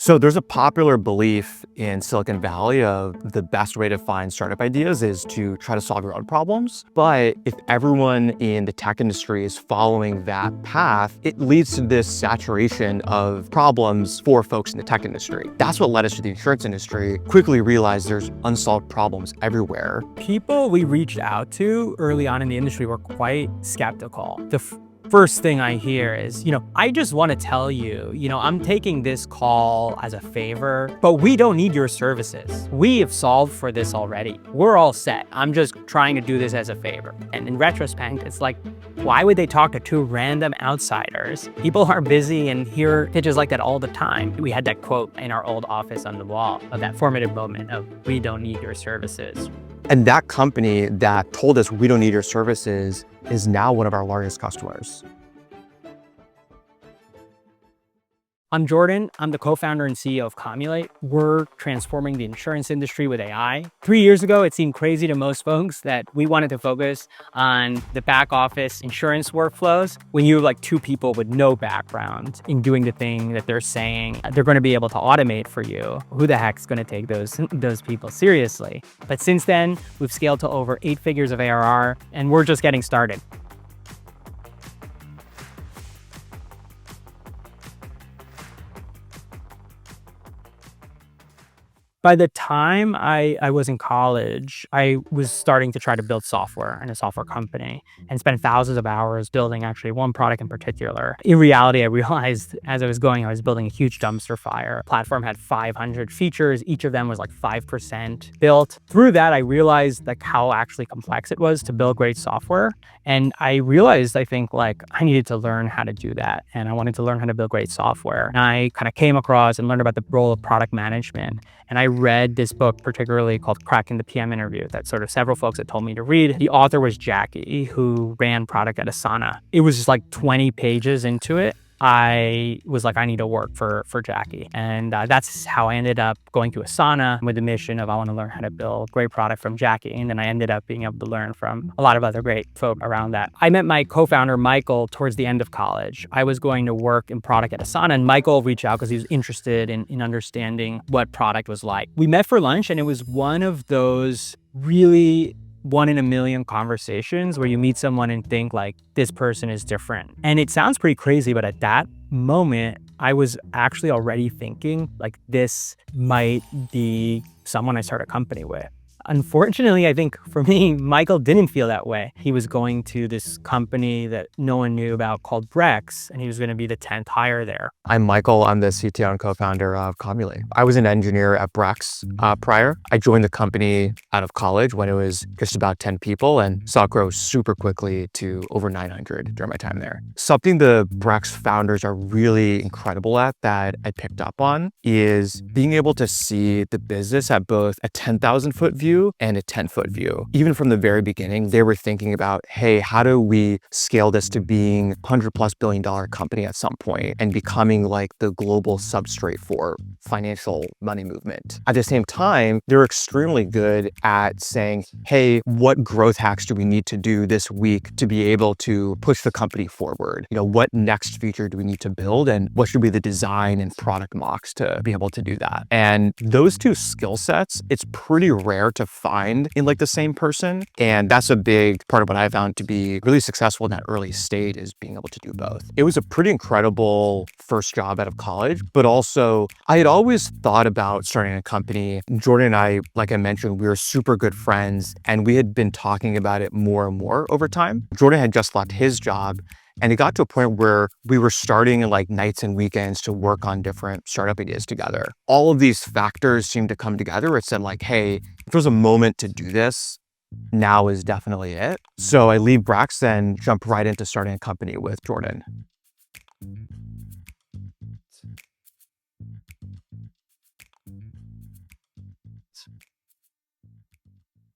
So there's a popular belief in Silicon Valley of the best way to find startup ideas is to try to solve your own problems. But if everyone in the tech industry is following that path, it leads to this saturation of problems for folks in the tech industry. That's what led us to the insurance industry. Quickly realized there's unsolved problems everywhere. People we reached out to early on in the industry were quite skeptical. The first thing I hear is, I just want to tell you, I'm taking this call as a favor, but we don't need your services. We have solved for this already. We're all set. I'm just trying to do this as a favor. And in retrospect, it's like, why would they talk to two random outsiders? People are busy and hear pitches like that all the time. We had that quote in our old office on the wall of that formative moment of, we don't need your services. And that company that told us we don't need your services is now one of our largest customers. I'm Jordan. I'm the co-founder and CEO of Comulate. We're transforming the insurance industry with AI. 3 years ago, it seemed crazy to most folks that we wanted to focus on the back office insurance workflows. When you have like two people with no background in doing the thing that they're saying they're going to be able to automate for you, who the heck's going to take those people seriously? But since then, we've scaled to over 8 figures of ARR, and we're just getting started. By the time I was in college, I was starting to try to build software in a software company and spent thousands of hours building actually one product in particular. In reality, I realized as I was going, I was building a huge dumpster fire. The platform had 500 features. Each of them was like 5% built. Through that, I realized like how actually complex it was to build great software. And I realized, I think like I needed to learn how to do that. And I wanted to learn how to build great software. And I kind of came across and learned about the role of product management. And I read this book particularly called Cracking the PM Interview that sort of several folks had told me to read. The author was Jackie, who ran product at Asana. It was just like 20 pages into it. I was like, I need to work for Jackie. And that's how I ended up going to Asana with the mission of I want to learn how to build great product from Jackie. And then I ended up being able to learn from a lot of other great folk around that. I met my co-founder, Michael, towards the end of college. I was going to work in product at Asana, and Michael reached out because he was interested in understanding what product was like. We met for lunch, and it was one of those really one in a million conversations where you meet someone and think like, this person is different. And it sounds pretty crazy, but at that moment, I was actually already thinking like, this might be someone I start a company with. Unfortunately, I think for me, Michael didn't feel that way. He was going to this company that no one knew about called Brex, and he was going to be the 10th hire there. I'm Michael. I'm the CTO and co-founder of Comulate. I was an engineer at Brex prior. I joined the company out of college when it was just about 10 people and saw it grow super quickly to over 900 during my time there. Something the Brex founders are really incredible at that I picked up on is being able to see the business at both a 10,000-foot view and a 10-foot view. Even from the very beginning, they were thinking about, hey, how do we scale this to being $100+ billion company at some point and becoming like the global substrate for financial money movement. At the same time, they're extremely good at saying, hey, what growth hacks do we need to do this week to be able to push the company forward? What next feature do we need to build, and what should be the design and product mocks to be able to do that? And those two skill sets, it's pretty rare to find in like the same person. And that's a big part of what I found to be really successful in that early state is being able to do both. It was a pretty incredible first job out of college, but also I had always thought about starting a company. Jordan and I, like I mentioned, we were super good friends and we had been talking about it more and more over time. Jordan had just left his job, and it got to a point where we were starting like nights and weekends to work on different startup ideas together. All of these factors seemed to come together. It said like, hey, if there's a moment to do this, now is definitely it. So I leave Brex and jump right into starting a company with Jordan.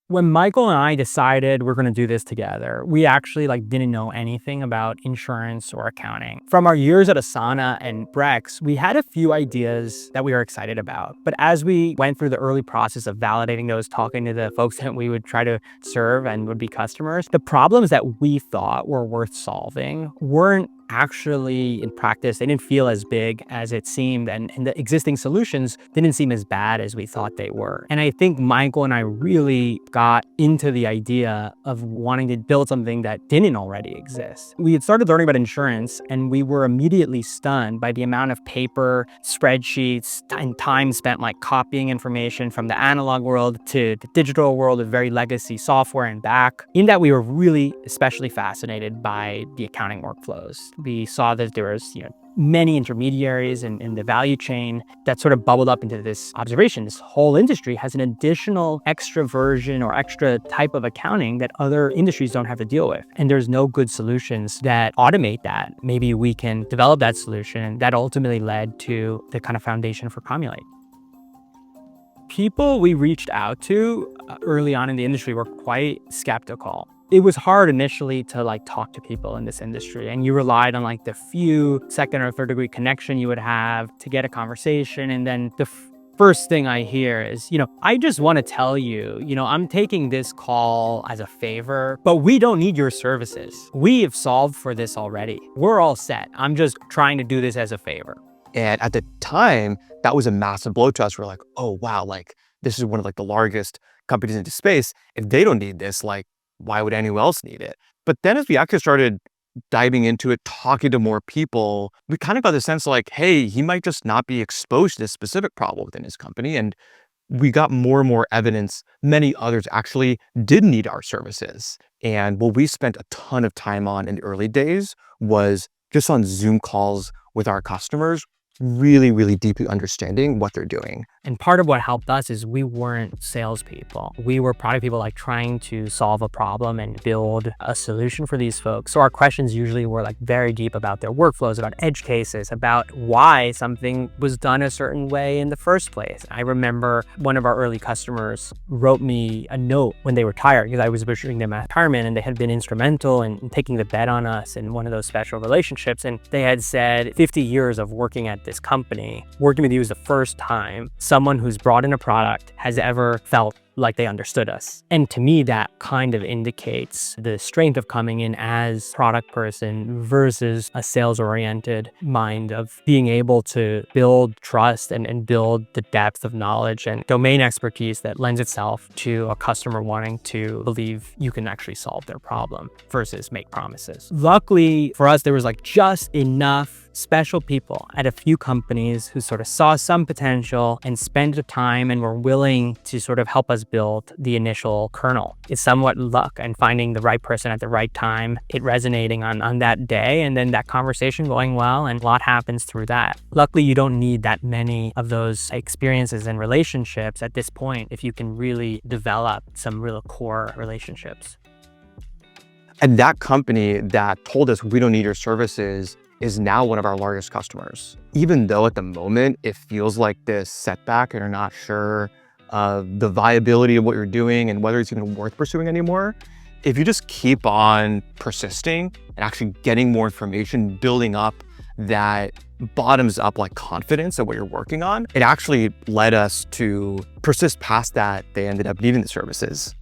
When Michael and I decided we're going to do this together, we actually didn't know anything about insurance or accounting. From our years at Asana and Brex, we had a few ideas that we were excited about. But as we went through the early process of validating those, talking to the folks that we would try to serve and would be customers, the problems that we thought were worth solving weren't actually in practice, they didn't feel as big as it seemed, and the existing solutions didn't seem as bad as we thought they were. And I think Michael and I really got into the idea of wanting to build something that didn't already exist. We had started learning about insurance, and we were immediately stunned by the amount of paper, spreadsheets, and time spent like copying information from the analog world to the digital world of very legacy software and back. In that, we were really especially fascinated by the accounting workflows. We saw that there was, many intermediaries in the value chain that sort of bubbled up into this observation. This whole industry has an additional extra version or extra type of accounting that other industries don't have to deal with. And there's no good solutions that automate that. Maybe we can develop that solution. And that ultimately led to the kind of foundation for Comulate. People we reached out to early on in the industry were quite skeptical. It was hard initially to talk to people in this industry, and you relied on the few second or third degree connection you would have to get a conversation. And then the first thing I hear is, I just want to tell you, I'm taking this call as a favor, but we don't need your services. We have solved for this already. We're all set. I'm just trying to do this as a favor. And at the time, that was a massive blow to us. We're like, oh, wow, this is one of the largest companies in the space. If they don't need this, why would anyone else need it? But then as we actually started diving into it, talking to more people, we kind of got the sense hey, he might just not be exposed to this specific problem within his company. And we got more and more evidence many others actually did need our services. And what we spent a ton of time on in the early days was just on Zoom calls with our customers, really, really deeply understanding what they're doing. And part of what helped us is we weren't salespeople. We were product people trying to solve a problem and build a solution for these folks. So our questions usually were very deep about their workflows, about edge cases, about why something was done a certain way in the first place. I remember one of our early customers wrote me a note when they retired, because I was wishing them retirement, and they had been instrumental in taking the bet on us in one of those special relationships. And they had said, 50 years of working at this company, working with you is the first time someone who's brought in a product has ever felt like they understood us. And to me, that kind of indicates the strength of coming in as product person versus a sales-oriented mind of being able to build trust and build the depth of knowledge and domain expertise that lends itself to a customer wanting to believe you can actually solve their problem versus make promises. Luckily for us, there was just enough special people at a few companies who sort of saw some potential and spent the time and were willing to sort of help us build the initial kernel. It's somewhat luck and finding the right person at the right time, it resonating on that day, and then that conversation going well, and a lot happens through that. Luckily, you don't need that many of those experiences and relationships at this point if you can really develop some real core relationships. And that company that told us we don't need your services is now one of our largest customers. Even though at the moment it feels like this setback and you're not sure of the viability of what you're doing and whether it's even worth pursuing anymore, if you just keep on persisting and actually getting more information, building up that bottoms up confidence of what you're working on, it actually led us to persist past that. They ended up needing the services.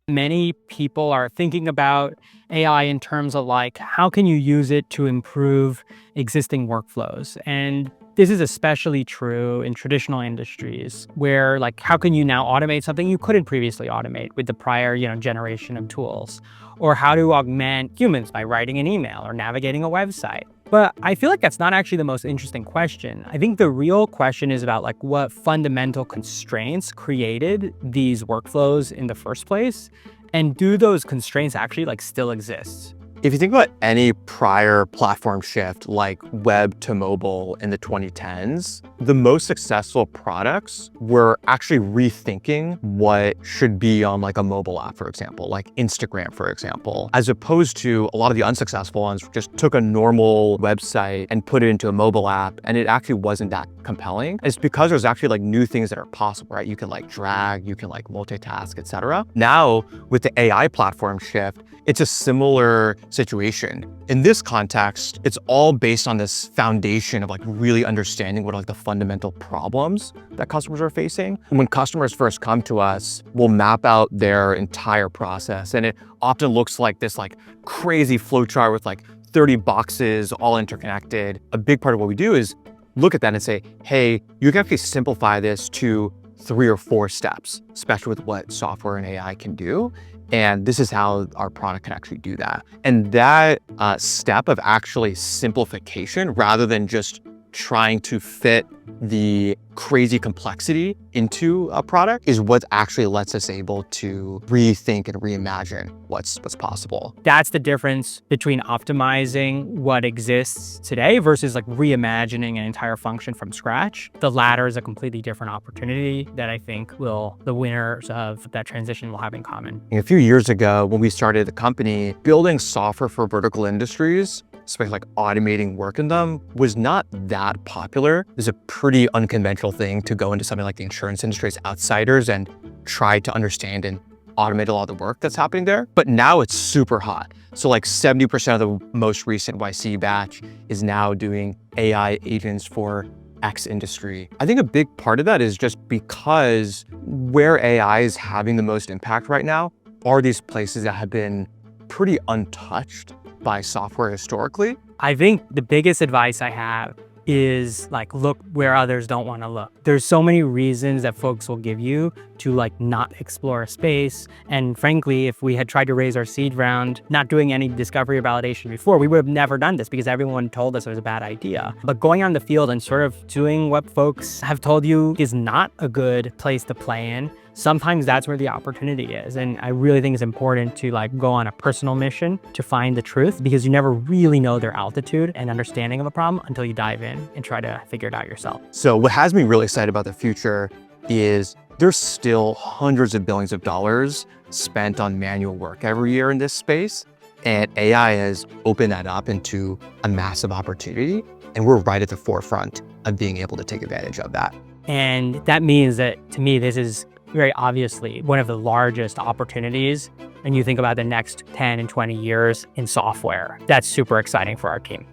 Many people are thinking about AI in terms of how can you use it to improve existing workflows? And this is especially true in traditional industries where how can you now automate something you couldn't previously automate with the prior, generation of tools? Or how to augment humans by writing an email or navigating a website? But I feel that's not actually the most interesting question. I think the real question is about what fundamental constraints created these workflows in the first place, and do those constraints actually still exist? If you think about any prior platform shift like web to mobile in the 2010s, the most successful products were actually rethinking what should be on a mobile app, for example, like Instagram, for example, as opposed to a lot of the unsuccessful ones just took a normal website and put it into a mobile app, and it actually wasn't that compelling. It's because there's actually new things that are possible, right? You can drag, you can multitask, etc. Now with the AI platform shift, It's a similar situation. In this context, it's all based on this foundation of like really understanding what are like the fundamental problems that customers are facing. When customers first come to us, we'll map out their entire process, and it often looks like this like crazy flowchart with like 30 boxes all interconnected. A big part of what we do is look at that and say, hey, you can actually simplify this to 3 or 4 steps, especially with what software and AI can do. And this is how our product can actually do that. And that step of actually simplification, rather than just trying to fit the crazy complexity into a product, is what actually lets us able to rethink and reimagine what's possible. That's the difference between optimizing what exists today versus like reimagining an entire function from scratch. The latter is a completely different opportunity that I think the winners of that transition will have in common. A few years ago, when we started the company, building software for vertical industries, especially like automating work in them, was not that popular. It's a pretty unconventional thing to go into something like the insurance industry as outsiders and try to understand and automate a lot of the work that's happening there. But now it's super hot. So like 70% of the most recent YC batch is now doing AI agents for X industry. I think a big part of that is just because where AI is having the most impact right now are these places that have been pretty untouched by software historically. I think the biggest advice I have is like, look where others don't want to look. There's so many reasons that folks will give you to like not explore a space. And frankly, if we had tried to raise our seed round, not doing any discovery or validation before, we would have never done this because everyone told us it was a bad idea. But going on the field and sort of doing what folks have told you is not a good place to play in, sometimes that's where the opportunity is. And I really think it's important to like go on a personal mission to find the truth, because you never really know their altitude and understanding of a problem until you dive in and try to figure it out yourself. So what has me really excited about the future is there's still hundreds of billions of dollars spent on manual work every year in this space. And AI has opened that up into a massive opportunity. And we're right at the forefront of being able to take advantage of that. And that means that, to me, this is very obviously one of the largest opportunities. And you think about the next 10 and 20 years in software. That's super exciting for our team.